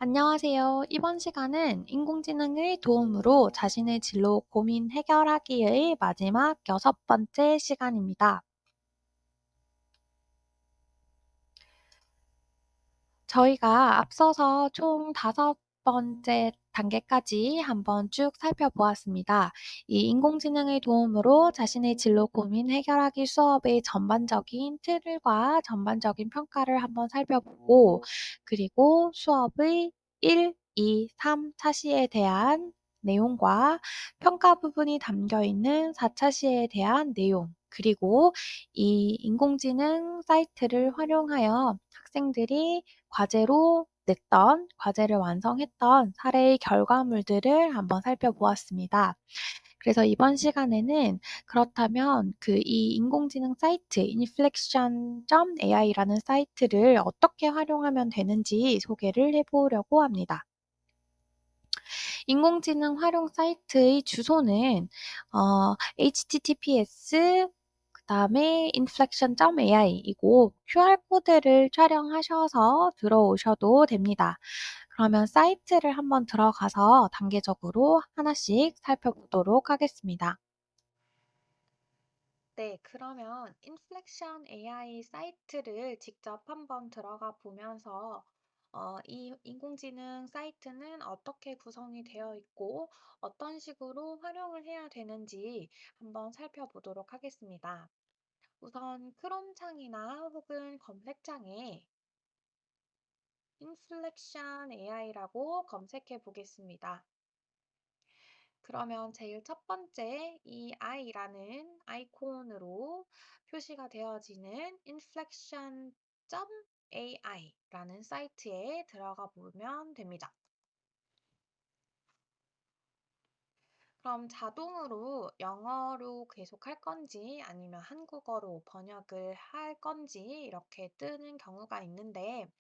안녕하세요. 이번 시간은 인공지능의 도움으로 자신의 진로 고민 해결하기의 마지막 여섯 번째 시간입니다. 저희가 앞서서 총 다섯 번째 단계까지 한번 쭉 살펴보았습니다. 이 인공지능의 도움으로 자신의 진로 고민 해결하기 수업의 전반적인 틀과 전반적인 평가를 한번 살펴보고, 그리고 수업의 1, 2, 3 차시에 대한 내용과 평가 부분이 담겨 있는 4차 시에 대한 내용, 그리고 이 인공지능 사이트를 활용하여 학생들이 과제를 완성했던 사례의 결과물들을 한번 살펴보았습니다. 그래서 이번 시간에는 그렇다면 이 인공지능 사이트 inflection.ai라는 사이트를 어떻게 활용하면 되는지 소개를 해보려고 합니다. 인공지능 활용 사이트의 주소는 https 그다음에 inflection.ai이고 QR코드를 촬영하셔서 들어오셔도 됩니다. 그러면 사이트를 한번 들어가서 단계적으로 하나씩 살펴보도록 하겠습니다. 네, 그러면 인플렉션 AI 사이트를 직접 한번 들어가 보면서 이 인공지능 사이트는 어떻게 구성이 되어 있고 어떤 식으로 활용을 해야 되는지 한번 살펴보도록 하겠습니다. 우선 크롬 창이나 혹은 검색창에 인플렉션 AI라고 검색해 보겠습니다. 그러면 제일 첫 번째 이 i라는 아이콘으로 표시가 되어지는 inflection.ai라는 사이트에 들어가 보면 됩니다. 그럼 자동으로 영어로 계속할 건지 아니면 한국어로 번역을 할 건지 이렇게 뜨는 경우가 있는데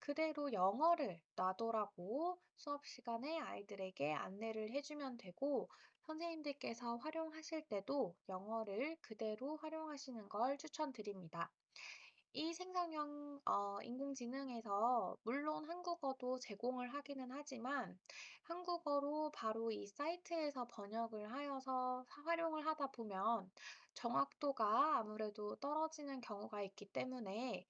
그대로 영어를 놔두라고 수업 시간에 아이들에게 안내를 해주면 되고 선생님들께서 활용하실 때도 영어를 그대로 활용하시는 걸 추천드립니다. 이 생성형 인공지능에서 물론 한국어도 제공을 하기는 하지만 한국어로 바로 이 사이트에서 번역을 하여서 활용을 하다 보면 정확도가 아무래도 떨어지는 경우가 있기 때문에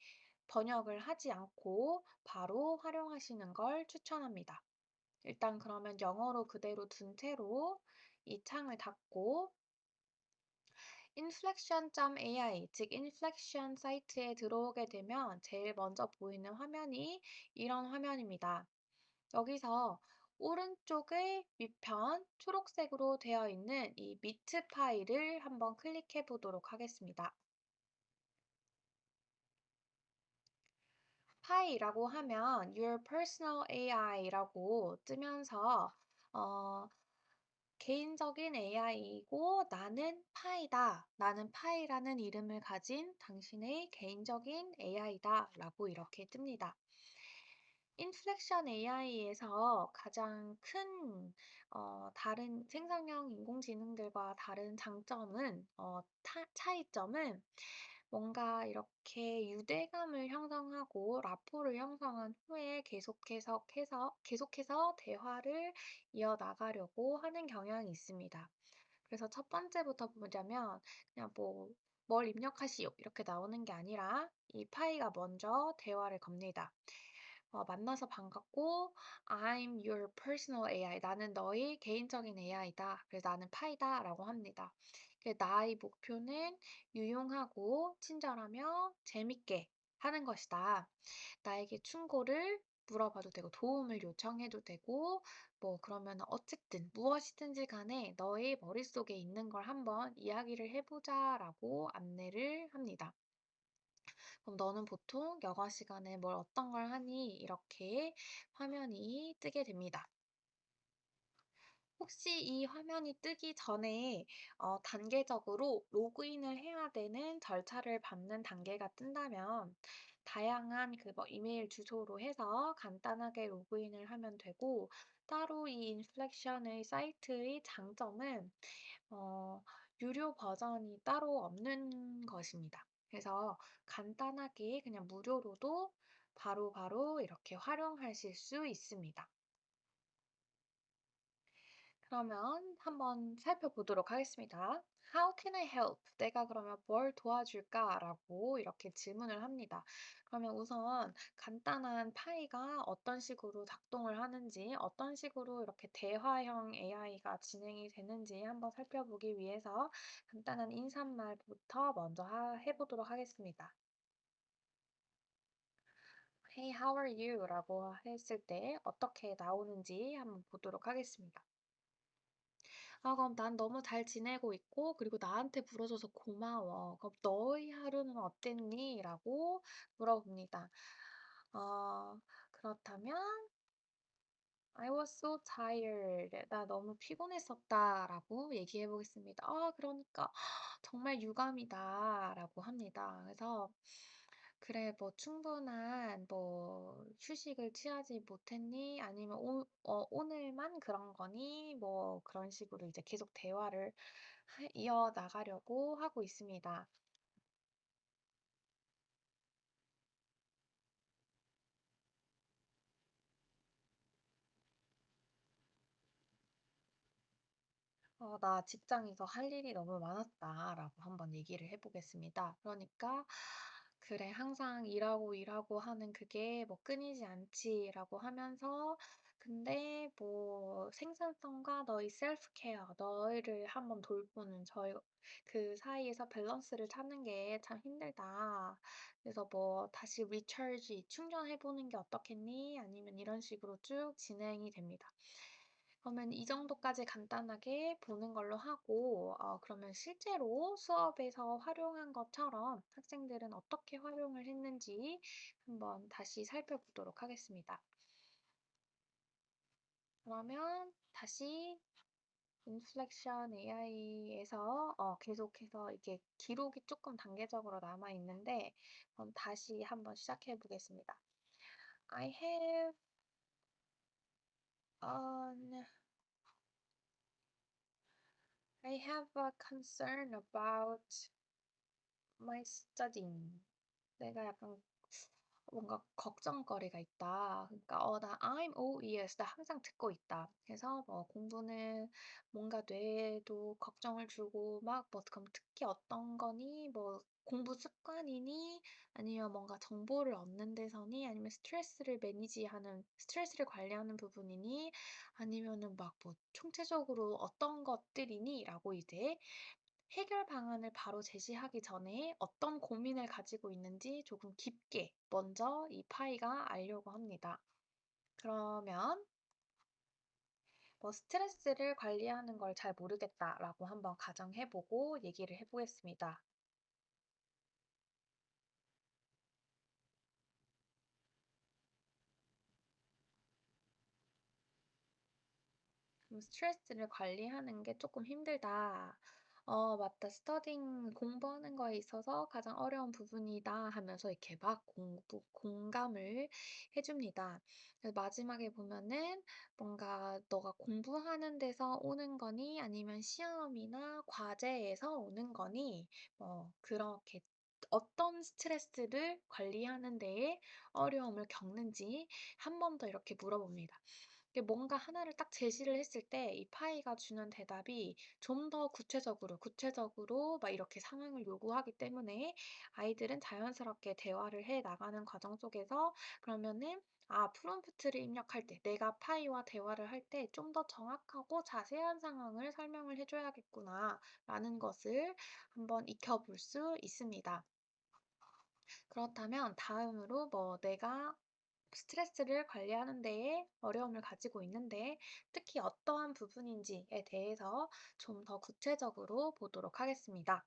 번역을 하지 않고 바로 활용하시는 걸 추천합니다. 일단 그러면 영어로 그대로 둔 채로 이 창을 닫고 inflection.ai, 즉 inflection 사이트에 들어오게 되면 제일 먼저 보이는 화면이 이런 화면입니다. 여기서 오른쪽의 위편 초록색으로 되어 있는 이 미트 파일을 한번 클릭해 보도록 하겠습니다. 파이라고 하면 Your Personal AI라고 뜨면서 어, 개인적인 AI이고 나는 파이다. 나는 파이라는 이름을 가진 당신의 개인적인 AI다. 라고 이렇게 뜹니다. 인플렉션 AI에서 가장 큰 다른 생성형 인공지능들과 다른 장점은 차이점은 뭔가 이렇게 유대감을 형성하고 라포를 형성한 후에 계속해서 대화를 이어나가려고 하는 경향이 있습니다. 그래서 첫 번째부터 보자면 그냥 뭐 뭘 입력하시오 이렇게 나오는 게 아니라 이 파이가 먼저 대화를 겁니다. 만나서 반갑고 I'm your personal AI. 나는 너의 개인적인 AI다. 그래서 나는 파이다 라고 합니다. 나의 목표는 유용하고 친절하며 재밌게 하는 것이다. 나에게 충고를 물어봐도 되고 도움을 요청해도 되고 뭐 그러면 어쨌든 무엇이든지 간에 너의 머릿속에 있는 걸 한번 이야기를 해보자라고 안내를 합니다. 그럼 너는 보통 여가 시간에 뭘 어떤 걸 하니? 이렇게 화면이 뜨게 됩니다. 혹시 이 화면이 뜨기 전에 단계적으로 로그인을 해야 되는 절차를 밟는 단계가 뜬다면 다양한 뭐 이메일 주소로 해서 간단하게 로그인을 하면 되고 따로 이 인플렉션의 사이트의 장점은 어, 유료 버전이 따로 없는 것입니다. 그래서 간단하게 그냥 무료로도 바로바로 이렇게 활용하실 수 있습니다. 그러면 한번 살펴보도록 하겠습니다. How can I help? 내가 그러면 뭘 도와줄까? 라고 이렇게 질문을 합니다. 그러면 우선 간단한 파이가 어떤 식으로 작동을 하는지, 어떤 식으로 이렇게 대화형 AI가 진행이 되는지 한번 살펴보기 위해서 간단한 인사말부터 먼저 해보도록 하겠습니다. Hey, how are you? 라고 했을 때 어떻게 나오는지 한번 보도록 하겠습니다. 아, 그럼 난 너무 잘 지내고 있고, 그리고 나한테 물어줘서 고마워. 그럼 너희 하루는 어땠니? 라고 물어봅니다. 그렇다면, I was so tired. 나 너무 피곤했었다. 라고 얘기해 보겠습니다. 그러니까 정말 유감이다. 라고 합니다. 그래서 그래, 뭐 충분한 뭐 휴식을 취하지 못했니? 아니면 오늘만 그런 거니? 뭐 그런 식으로 이제 계속 대화를 이어나가려고 하고 있습니다. 나 직장에서 할 일이 너무 많았다라고 한번 얘기를 해보겠습니다. 그러니까, 그래, 항상 일하고 하는 그게 뭐 끊이지 않지라고 하면서, 근데 뭐 생산성과 너의 셀프 케어, 너를 한번 돌보는 저희 그 사이에서 밸런스를 찾는 게 참 힘들다. 그래서 뭐 다시 리처지 충전해보는 게 어떻겠니? 아니면 이런 식으로 쭉 진행이 됩니다. 그러면 이 정도까지 간단하게 보는 걸로 하고, 그러면 실제로 수업에서 활용한 것처럼 학생들은 어떻게 활용을 했는지 한번 다시 살펴보도록 하겠습니다. 그러면 다시 인플렉션 AI에서 계속해서 이게 기록이 조금 단계적으로 남아 있는데, 그럼 다시 한번 시작해 보겠습니다. I have an I have a concern about my studying. 내가 약간 뭔가 걱정거리가 있다. 그러니까 나 I'm all ears. 나 항상 듣고 있다. 그래서 뭐 공부는 뭔가 뇌에도 걱정을 주고 막 뭐 그럼 특히 어떤 거니? 뭐 공부 습관이니? 아니면 뭔가 정보를 얻는 데서니? 아니면 스트레스를 관리하는 부분이니? 아니면은 막 뭐 총체적으로 어떤 것들이니? 라고 이제 해결 방안을 바로 제시하기 전에 어떤 고민을 가지고 있는지 조금 깊게 먼저 이 파이가 알려고 합니다. 그러면 뭐 스트레스를 관리하는 걸 잘 모르겠다라고 한번 가정해보고 얘기를 해보겠습니다. 스트레스를 관리하는 게 조금 힘들다. 맞다. 스터딩 공부하는 거에 있어서 가장 어려운 부분이다 하면서 이렇게 막 공감을 해 줍니다. 그래서 마지막에 보면은 뭔가 "너가 공부하는 데서 오는 거니? 아니면 시험이나 과제에서 오는 거니?" 그렇게 어떤 스트레스를 관리하는 데에 어려움을 겪는지 한 번 더 이렇게 물어봅니다. 이게 뭔가 하나를 딱 제시를 했을 때 이 파이가 주는 대답이 좀 더 구체적으로 막 이렇게 상황을 요구하기 때문에 아이들은 자연스럽게 대화를 해 나가는 과정 속에서 그러면은 프롬프트를 입력할 때 내가 파이와 대화를 할 때 좀 더 정확하고 자세한 상황을 설명을 해 줘야겠구나라는 것을 한번 익혀볼 수 있습니다. 그렇다면 다음으로 뭐 내가 스트레스를 관리하는 데에 어려움을 가지고 있는데 특히 어떠한 부분인지에 대해서 좀 더 구체적으로 보도록 하겠습니다.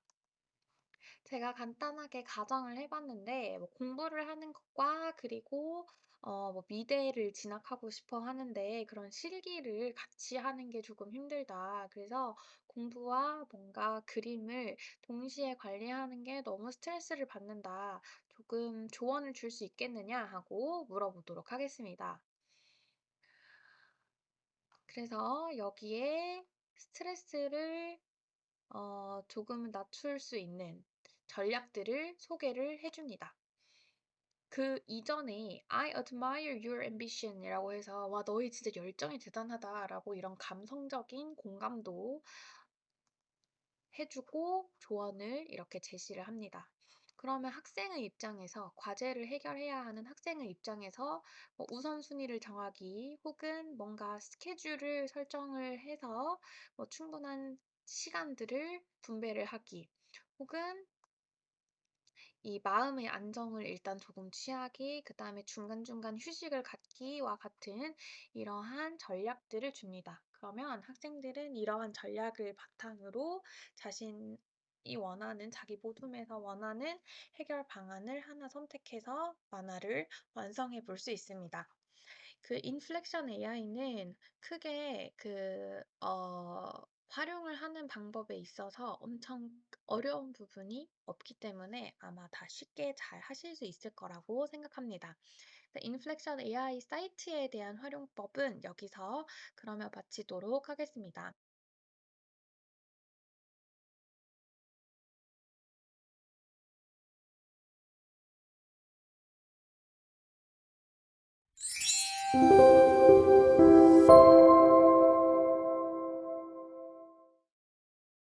제가 간단하게 가정을 해 봤는데 뭐 공부를 하는 것과 그리고 뭐 미대를 진학하고 싶어 하는데 그런 실기를 같이 하는 게 조금 힘들다. 그래서 공부와 뭔가 그림을 동시에 관리하는 게 너무 스트레스를 받는다. 조금 조언을 줄 수 있겠느냐 하고 물어보도록 하겠습니다. 그래서 여기에 스트레스를 조금은 낮출 수 있는 전략들을 소개를 해 줍니다. 그 이전에 "I admire your ambition" 이라고 해서 "와 너의 진짜 열정이 대단하다."라고 이런 감성적인 공감도 해 주고 조언을 이렇게 제시를 합니다. 그러면 학생의 입장에서 과제를 해결해야 하는 학생의 입장에서 뭐 우선순위를 정하기 혹은 뭔가 스케줄을 설정을 해서 뭐 충분한 시간들을 분배를 하기 혹은 이 마음의 안정을 일단 조금 취하기, 그다음에 중간중간 휴식을 갖기와 같은 이러한 전략들을 줍니다. 그러면 학생들은 이러한 전략을 바탕으로 자신이 원하는 자기 모둠에서 원하는 해결 방안을 하나 선택해서 만화를 완성해 볼 수 있습니다. 그 인플렉션 AI는 크게 활용을 하는 방법에 있어서 엄청 어려운 부분이 없기 때문에 아마 다 쉽게 잘 하실 수 있을 거라고 생각합니다. 인플렉션 AI 사이트에 대한 활용법은 여기서 그러면 마치도록 하겠습니다.